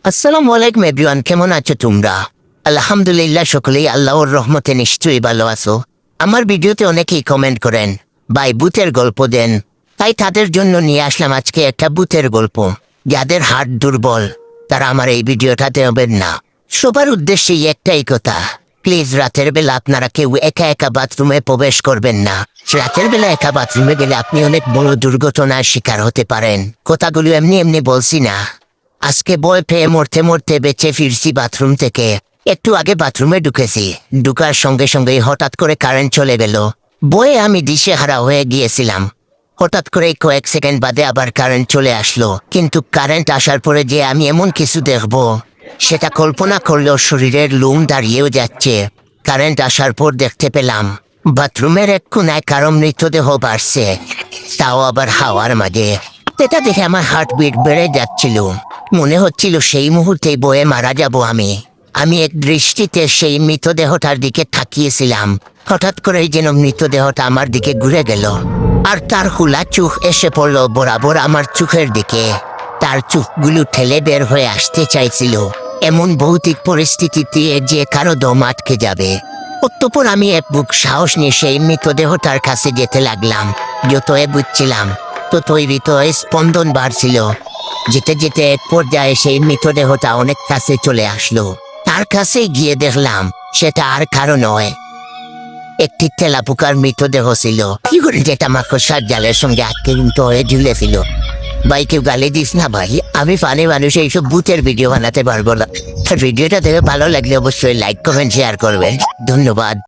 আসসালামু আলাইকুম এভরিওয়ান, কেমন আছো তোমরা? আলহামদুলিল্লাহ, সকলেই আল্লাহর রহমতে নিশ্চয়ই ভালো আছো। আমার ভিডিওতে অনেকেই কমেন্ট করেন ভাই ভূতের গল্প দেন, তাই তাদের জন্য নিয়ে আসলাম আজকে একটা ভূতের গল্প। যাদের হার্ট দুর্বল তারা আমার এই ভিডিওটা দেবেন না। সবার উদ্দেশ্যেই একটাই কথা, প্লিজ রাতের বেলা আপনারা কেউ একা একা বাথরুমে প্রবেশ করবেন না। রাতের বেলা একা বাথরুমে গেলে আপনি অনেক বড় দুর্ঘটনার শিকার হতে পারেন। কথাগুলো এমনি এমনি বলছি না। আজকে ভয় পেয়ে মরতে মরতে বেঁচে ফিরছি বাথরুম থেকে। একটু আগে বাথরুমে ঢুকেছি, ঢুকার সঙ্গে সঙ্গেই হঠাৎ করে কারেন্ট চলে গেল। বয়ে আমি দিশেহারা হয়ে গিয়েছিলাম। হঠাৎ করে কয়েক সেকেন্ড বাদে আবার কারেন্ট চলে আসলো, কিন্তু কারেন্ট আসার পরে যে আমি এমন কিছু দেখবো সেটা কল্পনা করলেও শরীরের লোম দাঁড়িয়েও যাচ্ছে। কারেন্ট আসার পর দেখতে পেলাম বাথরুমের এক কোনায় কারো মৃতদেহ বাড়ছে, তাও আবার হাওয়ার মাঝে। এটা দেখে আমার হার্টবিট বেড়ে যাচ্ছিল। মনে হচ্ছিল সেই মুহূর্তেই বয়ে মারা যাব আমি। আমি এক দৃষ্টিতে সেই মৃতদেহটার দিকে তাকিয়েছিলাম। হঠাৎ করেই যেন মৃতদেহটা আমার দিকে ঘুরে গেল, আর তার হুলা চোখ এসে পড়লো বরাবর আমার চোখের দিকে। তার চোখগুলো ঠেলে বের হয়ে আসতে চাইছিল, এমন ভৌতিক পরিস্থিতিতে যে কারো দম আটকে যাবে। অতঃপর আমি এক বুক সাহস নিয়ে সেই মৃতদেহটার কাছে যেতে লাগলাম। যতই বুঝছিলাম ততই হৃদয়ে স্পন্দন বাড়ছিল। যেতে যেতে এক পর্যায়ে সেই মৃতদেহটা অনেক কাছে চলে আসলো। তার কাছে গিয়ে দেখলাম সেটা আর কারো নয়, একটি তেলাপোকার মৃতদেহ ছিল। কি করে যেটা মাকড়সার জালের সঙ্গে আটকে কিন্তু হয়ে ঝুলেছিল। ভাই কেউ গালি দিস না ভাই, আমি ফানি মানুষ, এইসব ভূতের ভিডিও বানাতে পারবো না। ভিডিওটা দেখে ভালো লাগলে অবশ্যই লাইক কমেন্ট শেয়ার করবেন। ধন্যবাদ।